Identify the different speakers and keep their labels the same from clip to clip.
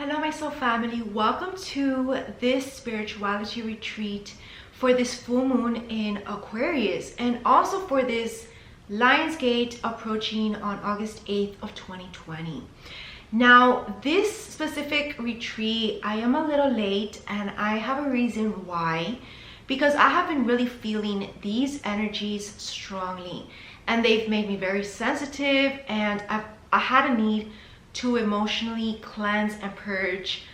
Speaker 1: Hello, my soul family. Welcome to this spirituality retreat for this full moon in Aquarius and also for this Lionsgate approaching on August 8th of 2020. Now, this specific retreat, I am a little late and I have a reason why, because I have been really feeling these energies strongly and they've made me very sensitive, and I had a need to emotionally cleanse and purge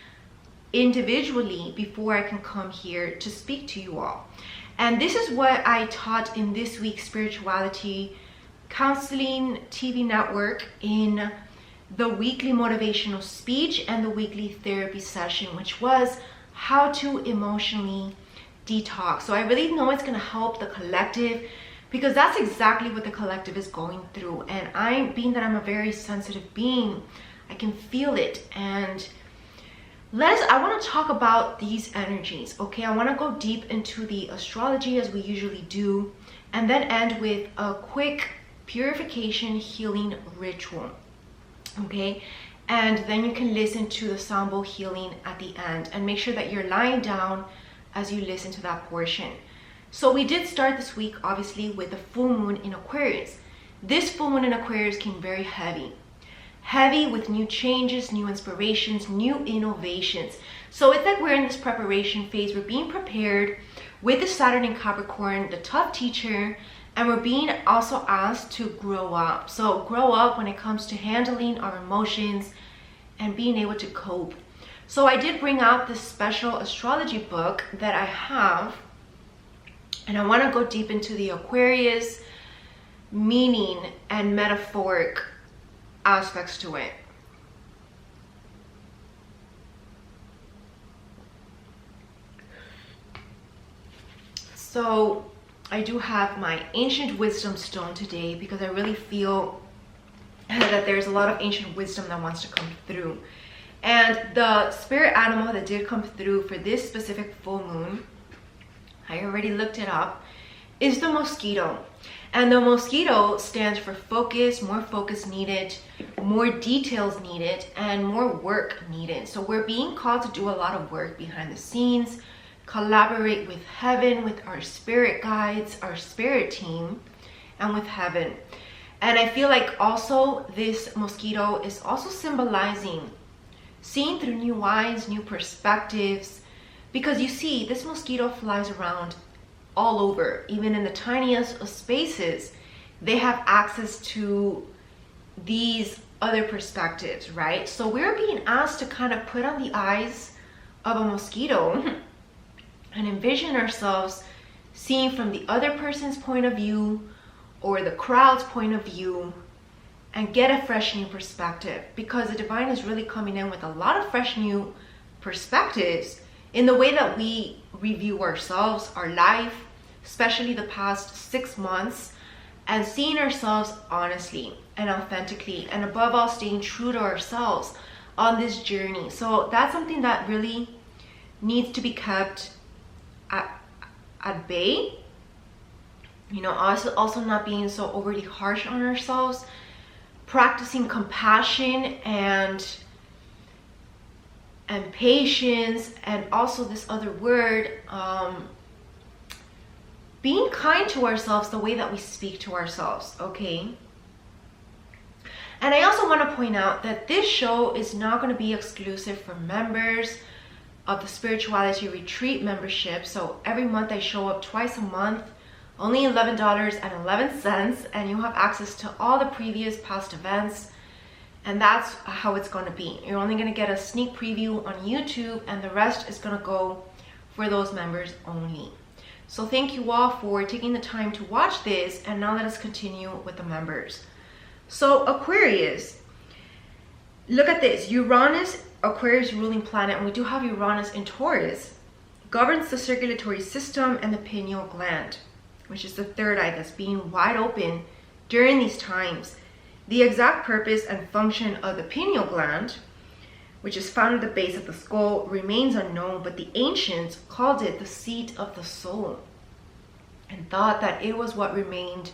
Speaker 1: individually before I can come here to speak to you all. And this is what I taught in this week's spirituality counseling TV network in the weekly motivational speech and the weekly therapy session, which was how to emotionally detox. So I really know it's going to help the collective, because that's exactly what the collective is going through. And being that I'm a very sensitive being, I can feel it. And I want to talk about these energies, okay? I want to go deep into the astrology as we usually do, and then end with a quick purification healing ritual, okay? And then you can listen to the Sambo healing at the end, and make sure that you're lying down as you listen to that portion. So we did start this week obviously with the full moon in Aquarius. This full moon in Aquarius came very heavy with new changes, new inspirations, new innovations. So it's like we're in this preparation phase. We're being prepared with the Saturn in Capricorn, the tough teacher, and we're being also asked to grow up. So grow up when it comes to handling our emotions and being able to cope. So I did bring out this special astrology book that I have, and I want to go deep into the Aquarius meaning and metaphoric aspects to it. So I do have my ancient wisdom stone today, because I really feel that there's a lot of ancient wisdom that wants to come through. And the spirit animal that did come through for this specific full moon, I already looked it up, is the mosquito. And the mosquito stands for focus, more focus needed, more details needed, and more work needed. So we're being called to do a lot of work behind the scenes, collaborate with heaven, with our spirit guides, our spirit team, and with heaven. And I feel like also this mosquito is also symbolizing seeing through new eyes, new perspectives, because you see, this mosquito flies around all over, even in the tiniest of spaces. They have access to these other perspectives, right? So we're being asked to kind of put on the eyes of a mosquito and envision ourselves seeing from the other person's point of view or the crowd's point of view, and get a fresh new perspective, because the divine is really coming in with a lot of fresh new perspectives in the way that we review ourselves, our life, especially the past 6 months, and seeing ourselves honestly and authentically, and above all, staying true to ourselves on this journey. So that's something that really needs to be kept at bay. You know, also not being so overly harsh on ourselves, practicing compassion and patience, and also this other word, being kind to ourselves, the way that we speak to ourselves, okay? And I also want to point out that this show is not going to be exclusive for members of the spirituality retreat membership. So every month I show up twice a month, only $11.11, and you have access to all the previous past events. And that's how it's going to be. You're only going to get a sneak preview on YouTube, and the rest is going to go for those members only. So thank you all for taking the time to watch this, and now let us continue with the members. So Aquarius, look at this. Uranus, Aquarius ruling planet, and we do have Uranus in Taurus, governs the circulatory system and the pineal gland, which is the third eye that's being wide open during these times. The exact purpose and function of the pineal gland, which is found at the base of the skull, remains unknown, but the ancients called it the seat of the soul and thought that it was what remained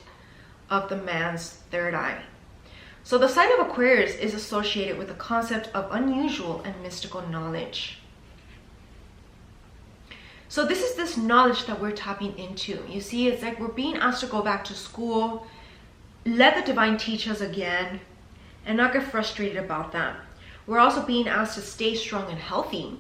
Speaker 1: of the man's third eye. So the sign of Aquarius is associated with the concept of unusual and mystical knowledge. So this is this knowledge that we're tapping into. You see, it's like we're being asked to go back to school, let the divine teach us again, and not get frustrated about that. We're also being asked to stay strong and healthy,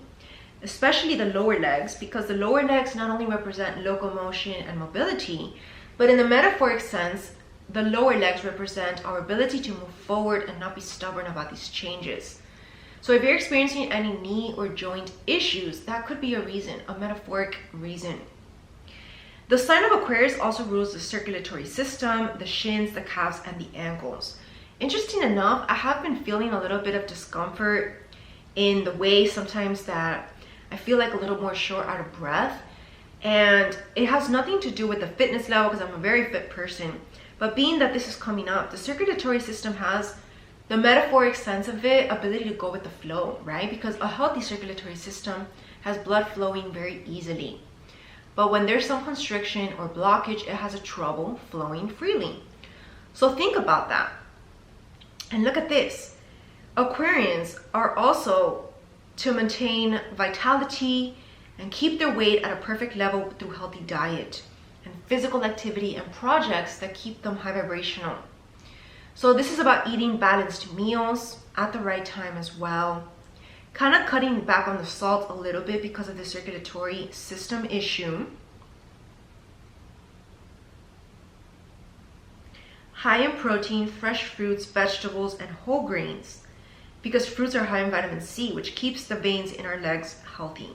Speaker 1: especially the lower legs, because the lower legs not only represent locomotion and mobility, but in the metaphoric sense, the lower legs represent our ability to move forward and not be stubborn about these changes. So if you're experiencing any knee or joint issues, that could be a reason, a metaphoric reason. The sign of Aquarius also rules the circulatory system, the shins, the calves, and the ankles. Interesting enough, I have been feeling a little bit of discomfort in the way sometimes that I feel like a little more short out of breath. And it has nothing to do with the fitness level, because I'm a very fit person. But being that this is coming up, the circulatory system has the metaphoric sense of it, ability to go with the flow, right? Because a healthy circulatory system has blood flowing very easily. But when there's some constriction or blockage, it has a trouble flowing freely. So think about that. And look at this. Aquarians are also to maintain vitality and keep their weight at a perfect level through healthy diet and physical activity and projects that keep them high vibrational. So this is about eating balanced meals at the right time as well. Kind of cutting back on the salt a little bit because of the circulatory system issue. High in protein, fresh fruits, vegetables, and whole grains, because fruits are high in vitamin C, which keeps the veins in our legs healthy.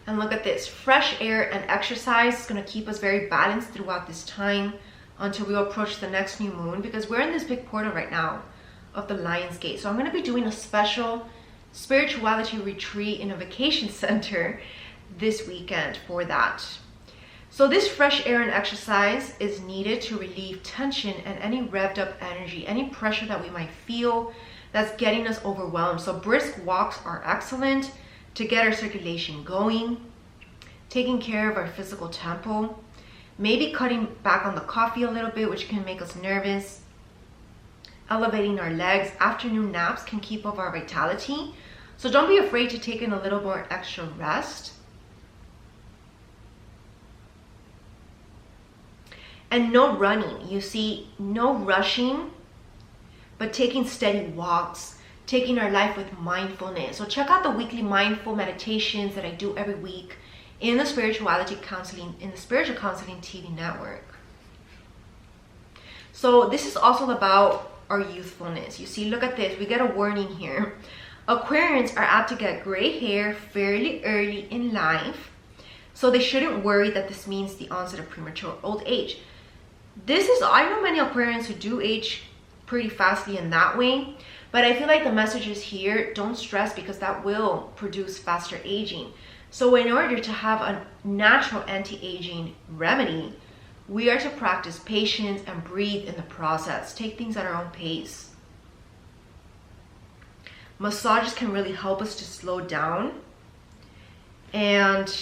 Speaker 1: And look at this, fresh air and exercise is going to keep us very balanced throughout this time until we approach the next new moon, because we're in this big portal right now of the Lion's Gate. So I'm going to be doing a special spirituality retreat in a vacation center this weekend for that. So this fresh air and exercise is needed to relieve tension and any revved up energy, any pressure that we might feel that's getting us overwhelmed. So brisk walks are excellent to get our circulation going, taking care of our physical tempo, maybe cutting back on the coffee a little bit, which can make us nervous, elevating our legs. Afternoon naps can keep up our vitality. So don't be afraid to take in a little more extra rest. And no running, you see, no rushing, but taking steady walks, taking our life with mindfulness. So check out the weekly mindful meditations that I do every week in the spirituality counseling, in the spiritual counseling TV network. So this is also about our youthfulness. You see, look at this, we get a warning here. Aquarians are apt to get gray hair fairly early in life, so they shouldn't worry that this means the onset of premature old age. This is, I know many Aquarians who do age pretty fastly in that way, but I feel like the message is here, don't stress, because that will produce faster aging. So in order to have a natural anti-aging remedy, we are to practice patience and breathe in the process. Take things at our own pace. Massages can really help us to slow down. And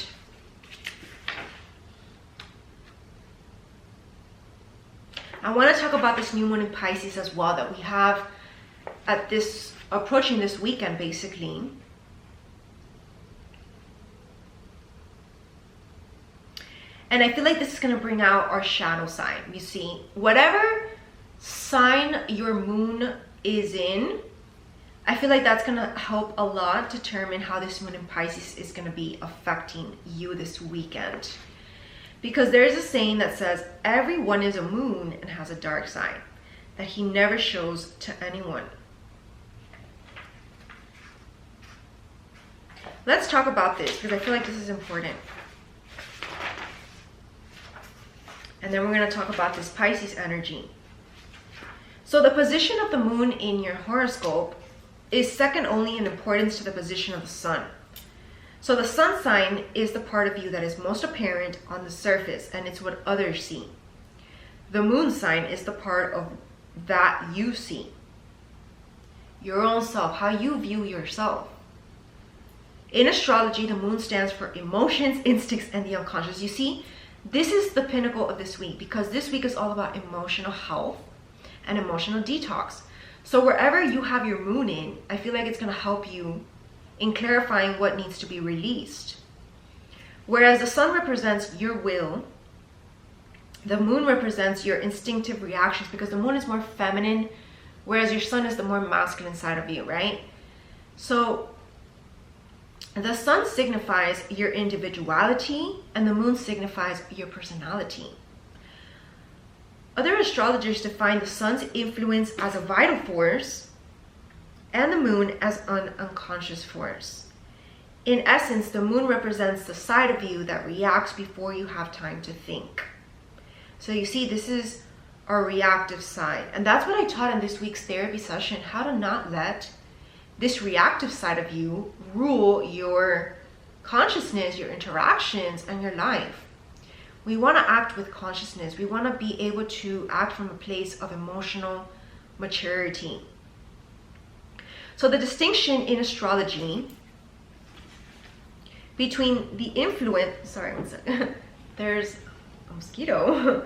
Speaker 1: I want to talk about this new moon in Pisces as well that we have at this, approaching this weekend basically. And I feel like this is going to bring out our shadow sign. You see, whatever sign your moon is in, I feel like that's going to help a lot determine how this moon in Pisces is going to be affecting you this weekend. Because there's a saying that says, everyone is a moon and has a dark side that he never shows to anyone. Let's talk about this because I feel like this is important. And then we're going to talk about this Pisces energy. So the position of the moon in your horoscope is second only in importance to the position of the sun. So the sun sign is the part of you that is most apparent on the surface, and it's what others see. The moon sign is the part of that you see. Your own self, how you view yourself. In astrology, the moon stands for emotions, instincts, and the unconscious. You see, This is the pinnacle of this week, because this week is all about emotional health and emotional detox. So wherever you have your moon in, I feel like it's going to help you in clarifying what needs to be released. Whereas the sun represents your will, the moon represents your instinctive reactions, because the moon is more feminine, whereas your sun is the more masculine side of you, right? So the sun signifies your individuality and the moon signifies your personality. Other astrologers define the sun's influence as a vital force and the moon as an unconscious force. In essence, the moon represents the side of you that reacts before you have time to think. So you see, this is our reactive side. And that's what I taught in this week's therapy session, how to not let this reactive side of you rule your consciousness, your interactions, and your life. We want to act with consciousness. We want to be able to act from a place of emotional maturity. So the distinction in astrology between the influence, sorry, one second, there's a mosquito.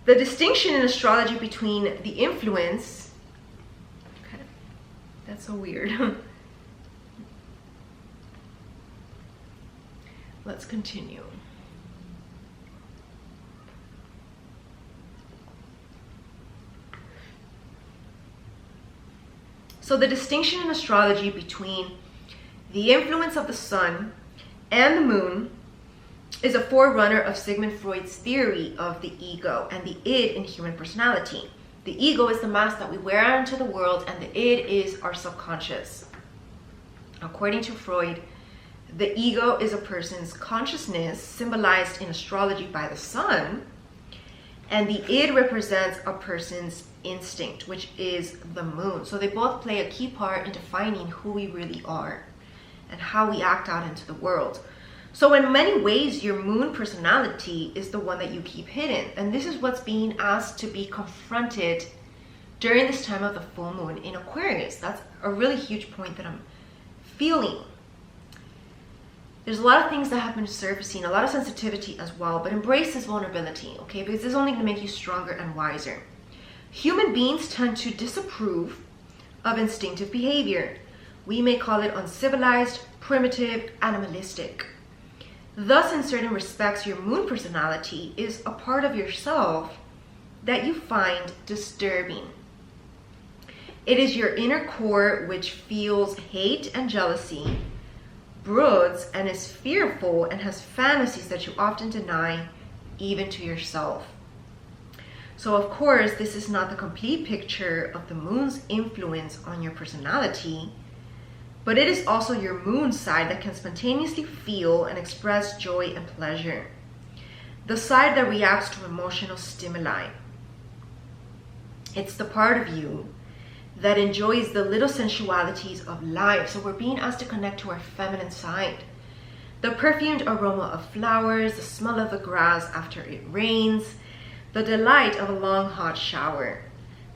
Speaker 1: The distinction in astrology between the influence, okay, that's so weird. Let's continue. So the distinction in astrology between the influence of the sun and the moon is a forerunner of Sigmund Freud's theory of the ego and the id in human personality. The ego is the mask that we wear out into the world, and the id is our subconscious. According to Freud, the ego is a person's consciousness, symbolized in astrology by the sun, and the id represents a person's instinct, which is the moon. So they both play a key part in defining who we really are and how we act out into the world. So in many ways, your moon personality is the one that you keep hidden. And this is what's being asked to be confronted during this time of the full moon in Aquarius. That's a really huge point that I'm feeling. There's a lot of things that have been surfacing, a lot of sensitivity as well, but embrace this vulnerability, okay? Because this is only going to make you stronger and wiser. Human beings tend to disapprove of instinctive behavior. We may call it uncivilized, primitive, animalistic. Thus, in certain respects, your moon personality is a part of yourself that you find disturbing. It is your inner core which feels hate and jealousy, broods and is fearful, and has fantasies that you often deny even to yourself. So of course, this is not the complete picture of the moon's influence on your personality, but it is also your moon side that can spontaneously feel and express joy and pleasure. The side that reacts to emotional stimuli. It's the part of you that enjoys the little sensualities of life. So we're being asked to connect to our feminine side. The perfumed aroma of flowers, the smell of the grass after it rains, the delight of a long hot shower.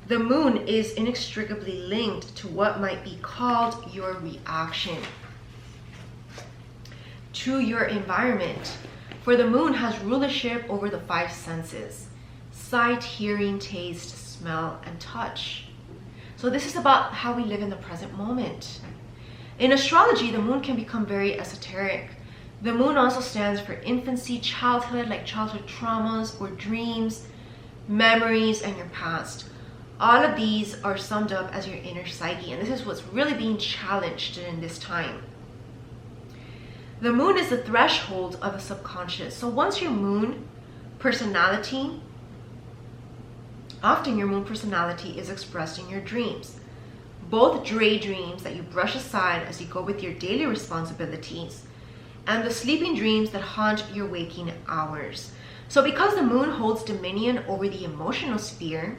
Speaker 1: The moon is inextricably linked to what might be called your reaction to your environment. For the moon has rulership over the five senses: sight, hearing, taste, smell, and touch. So this is about how we live in the present moment. In astrology, the moon can become very esoteric. The moon also stands for infancy, childhood, like childhood traumas or dreams, memories, and your past. All of these are summed up as your inner psyche, and this is what's really being challenged in this time. The moon is the threshold of the subconscious. So once your moon personality, often your moon personality is expressed in your dreams. Both daydreams that you brush aside as you go with your daily responsibilities, and the sleeping dreams that haunt your waking hours. So because the moon holds dominion over the emotional sphere,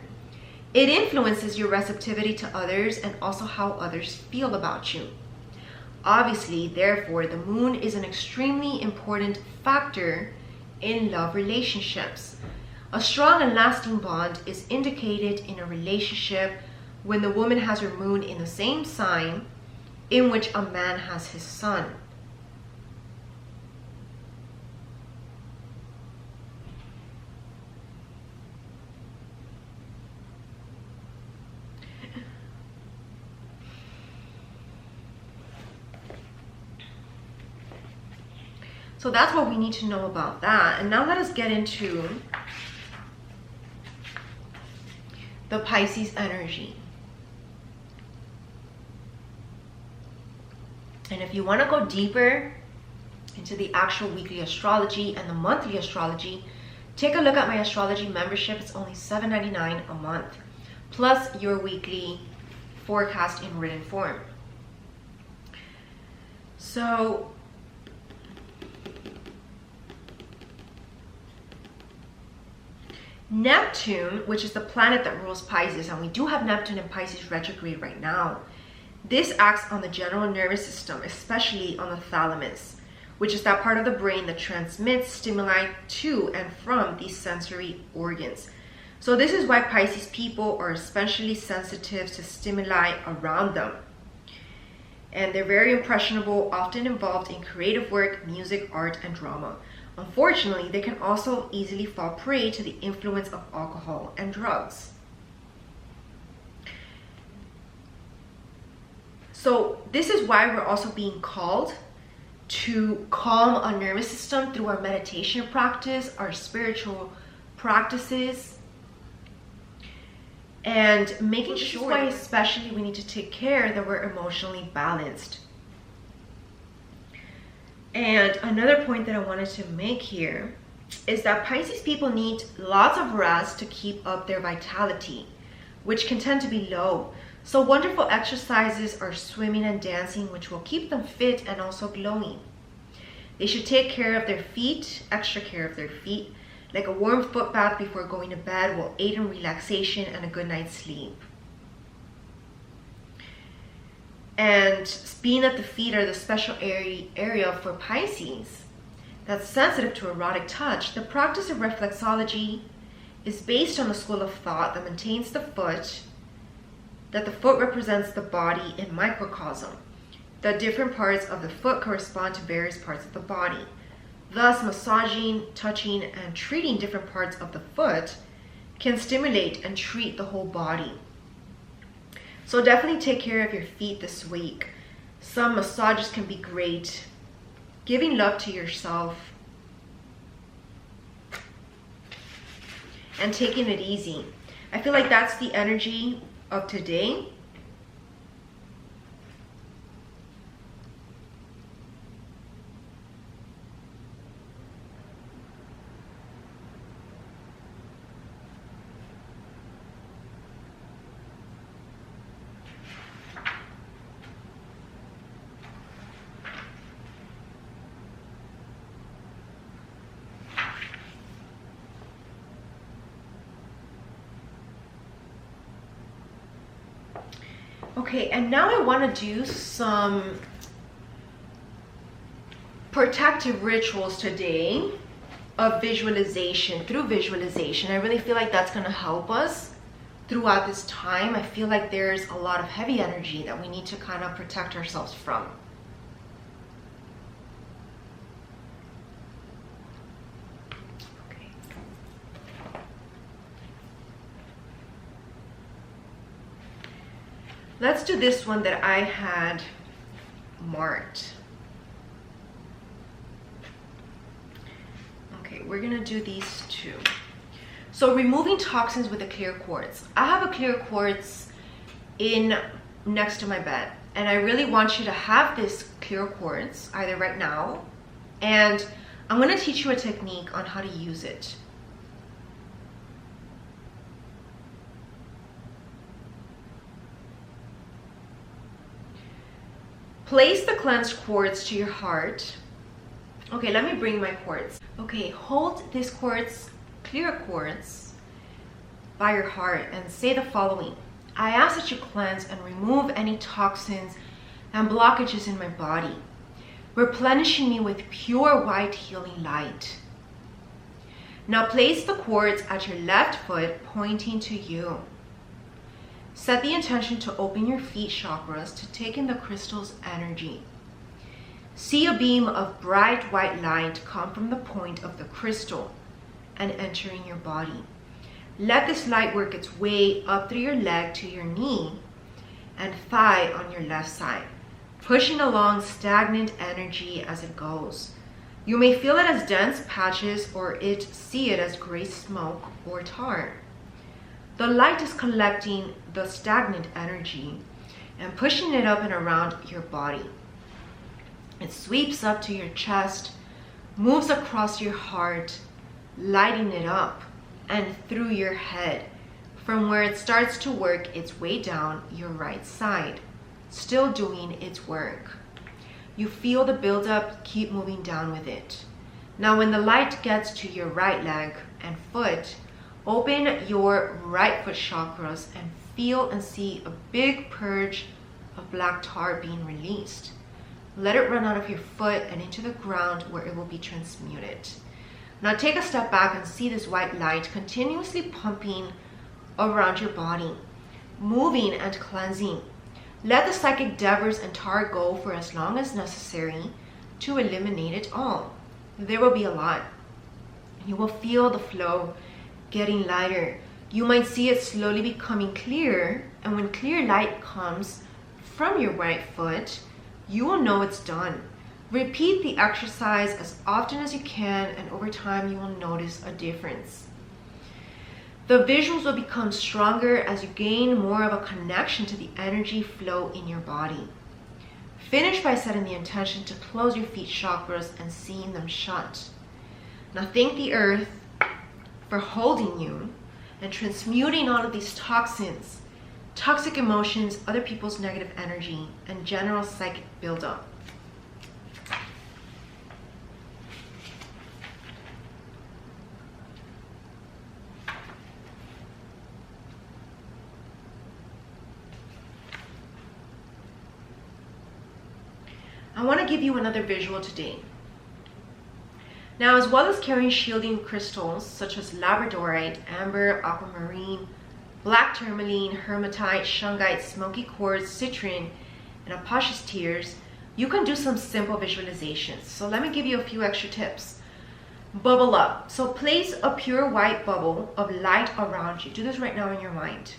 Speaker 1: it influences your receptivity to others and also how others feel about you. Obviously, therefore, the moon is an extremely important factor in love relationships. A strong and lasting bond is indicated in a relationship when the woman has her moon in the same sign in which a man has his sun. So that's what we need to know about that. And now let us get into the Pisces energy. And if you want to go deeper into the actual weekly astrology and the monthly astrology, take a look at my astrology membership. It's only $7.99 a month, plus your weekly forecast in written form. So Neptune, which is the planet that rules Pisces, and we do have Neptune in Pisces retrograde right now, this acts on the general nervous system, especially on the thalamus, which is that part of the brain that transmits stimuli to and from these sensory organs. So this is why Pisces people are especially sensitive to stimuli around them. And they're very impressionable, often involved in creative work, music, art, and drama. Unfortunately, they can also easily fall prey to the influence of alcohol and drugs. So this is why we're also being called to calm our nervous system through our meditation practice, our spiritual practices, and making sure, why especially we need to take care that we're emotionally balanced. And another point that I wanted to make here is that Pisces people need lots of rest to keep up their vitality, which can tend to be low. So wonderful exercises are swimming and dancing, which will keep them fit and also glowing. They should take care of their feet, extra care of their feet, like a warm foot bath before going to bed will aid in relaxation and a good night's sleep. And being that the feet are the special area for Pisces that's sensitive to erotic touch, the practice of reflexology is based on the school of thought that maintains that the foot represents the body in microcosm. The different parts of the foot correspond to various parts of the body. Thus, massaging, touching, and treating different parts of the foot can stimulate and treat the whole body. So definitely take care of your feet this week. Some massages can be great. Giving love to yourself and taking it easy. I feel like that's the energy of today. Okay, and now I want to do some protective rituals today of visualization, through visualization. I really feel like that's going to help us throughout this time. I feel like there's a lot of heavy energy that we need to kind of protect ourselves from. Let's do this one that I had marked. Okay, we're gonna do these two. So removing toxins with a clear quartz. I have a clear quartz next to my bed, and I really want you to have this clear quartz either right now, and I'm gonna teach you a technique on how to use it. Place the cleansed quartz to your heart. Okay, let me bring my quartz. Okay, hold this quartz, clear quartz, by your heart and say the following. I ask that you cleanse and remove any toxins and blockages in my body, replenishing me with pure white healing light. Now place the quartz at your left foot, pointing to you. Set the intention to open your feet chakras to take in the crystal's energy. See a beam of bright white light come from the point of the crystal and entering your body. Let this light work its way up through your leg to your knee and thigh on your left side, pushing along stagnant energy as it goes. You may feel it as dense patches or see it as gray smoke or tar. The light is collecting the stagnant energy and pushing it up and around your body. It sweeps up to your chest, moves across your heart, lighting it up and through your head, from where it starts to work its way down your right side, still doing its work. You feel the buildup, keep moving down with it. Now when the light gets to your right leg and foot, open your right foot chakras and feel and see a big purge of black tar being released. Let it run out of your foot and into the ground where it will be transmuted. Now take a step back and see this white light continuously pumping around your body, moving and cleansing. Let the psychic debris and tar go for as long as necessary to eliminate it all. There will be a lot. You will feel the flow getting lighter. You might see it slowly becoming clearer, and when clear light comes from your right foot, you will know it's done. Repeat the exercise as often as you can, and over time you will notice a difference. The visuals will become stronger as you gain more of a connection to the energy flow in your body. Finish by setting the intention to close your feet chakras and seeing them shut. Now thank the earth for holding you and transmuting all of these toxins, toxic emotions, other people's negative energy, and general psychic buildup. I want to give you another visual today. Now, as well as carrying shielding crystals such as labradorite, amber, aquamarine, black tourmaline, hermatite, shungite, smoky quartz, citrine, and apaches tears, you can do some simple visualizations. So let me give you a few extra tips. Bubble up. So place a pure white bubble of light around you. Do this right now in your mind.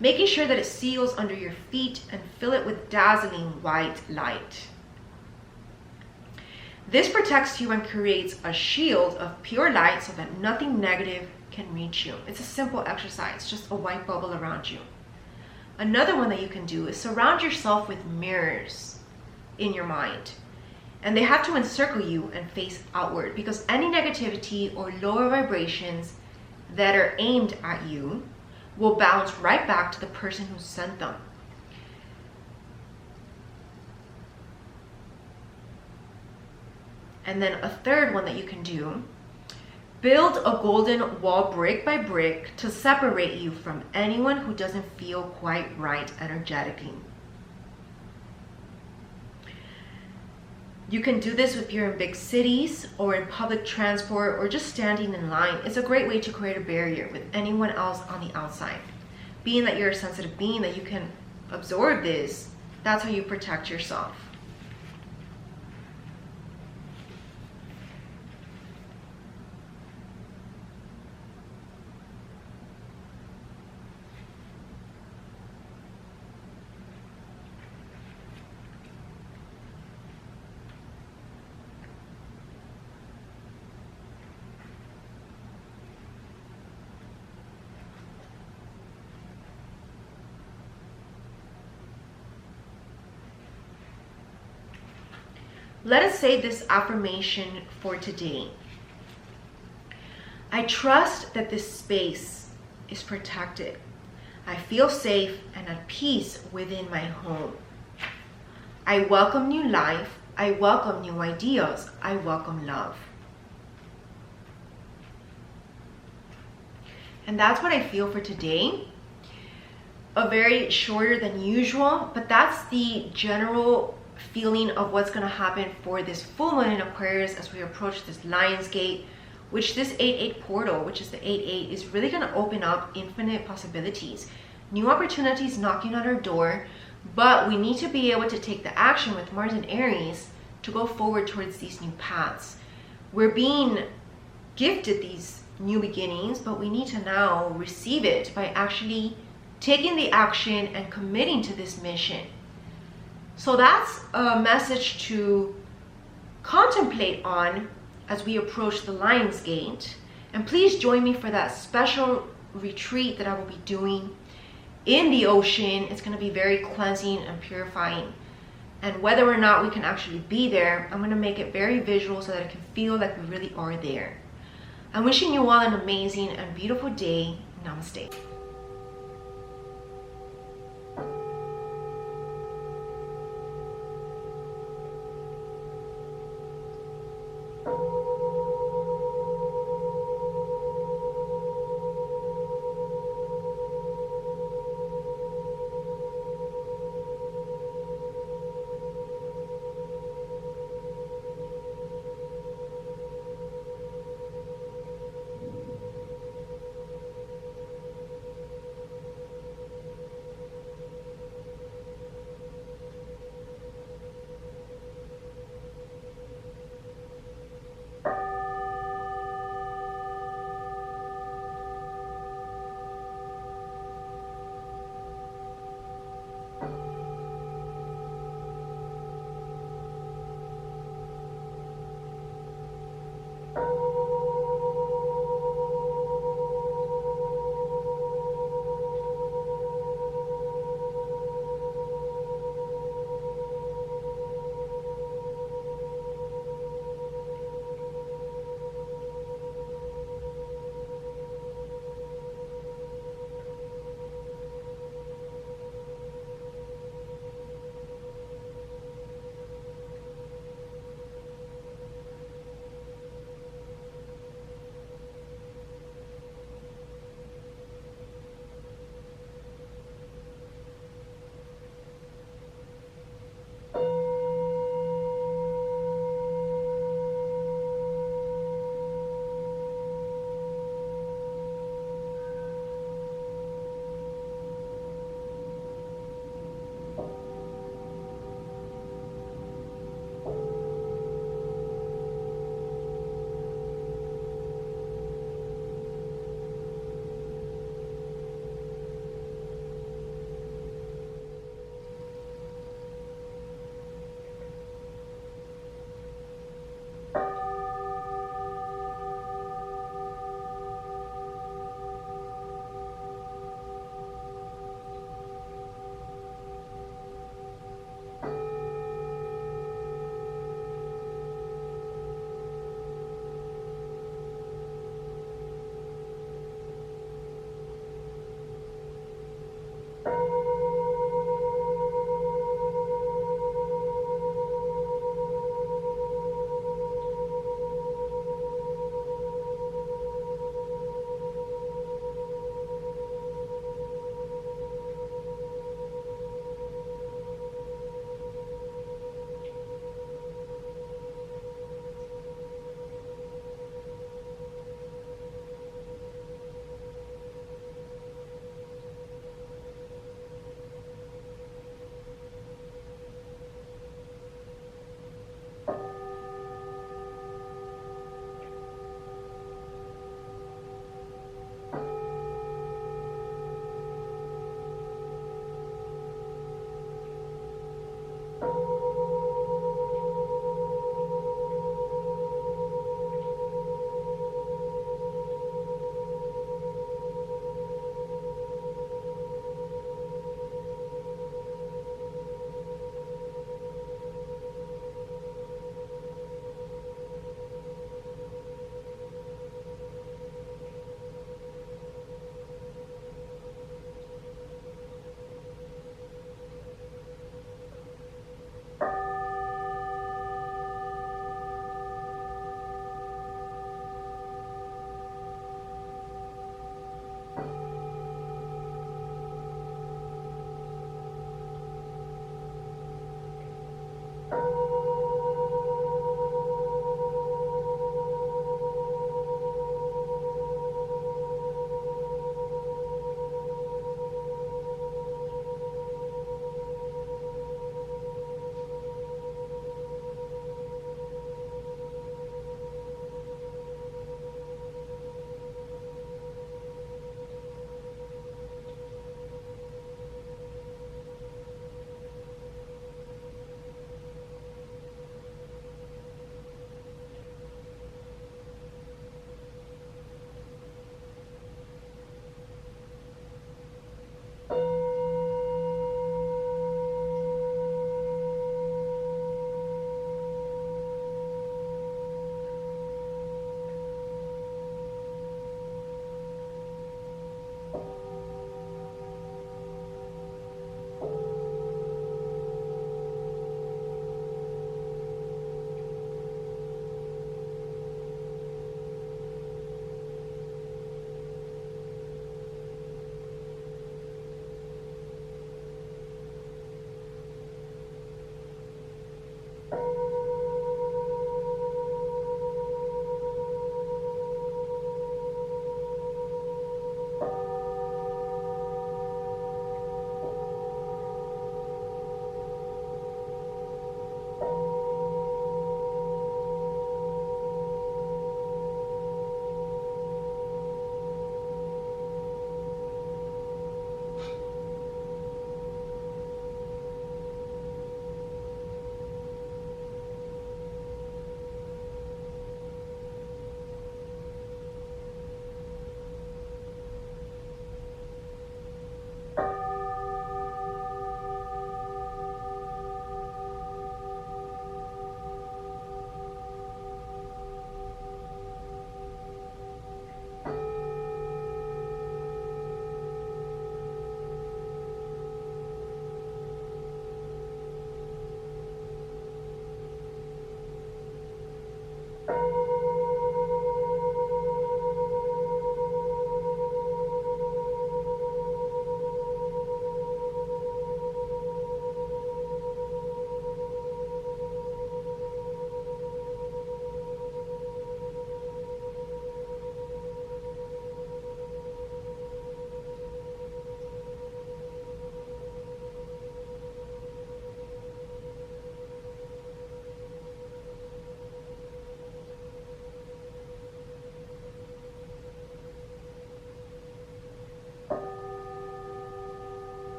Speaker 1: Making sure that it seals under your feet and fill it with dazzling white light. This protects you and creates a shield of pure light so that nothing negative can reach you. It's a simple exercise, just a white bubble around you. Another one that you can do is surround yourself with mirrors in your mind. And they have to encircle you and face outward, because any negativity or lower vibrations that are aimed at you will bounce right back to the person who sent them. And then a third one that you can do, build a golden wall brick by brick to separate you from anyone who doesn't feel quite right energetically. You can do this if you're in big cities or in public transport or just standing in line. It's a great way to create a barrier with anyone else on the outside. Being that you're a sensitive being, that you can absorb this, that's how you protect yourself. Let us say this affirmation for today. I trust that this space is protected. I feel safe and at peace within my home. I welcome new life. I welcome new ideas. I welcome love. And that's what I feel for today. A very shorter than usual, but that's the general feeling of what's going to happen for this full moon in Aquarius as we approach this Lion's Gate, which this 8-8 portal, which is the 8-8, is really going to open up infinite possibilities, new opportunities knocking on our door. But we need to be able to take the action with Mars and Aries to go forward towards these new paths. We're being gifted these new beginnings, but we need to now receive it by actually taking the action and committing to this mission. So that's a message to contemplate on as we approach the Lion's Gate. And please join me for that special retreat that I will be doing in the ocean. It's going to be very cleansing and purifying. And whether or not we can actually be there, I'm going to make it very visual so that I can feel like we really are there. I'm wishing you all an amazing and beautiful day. Namaste.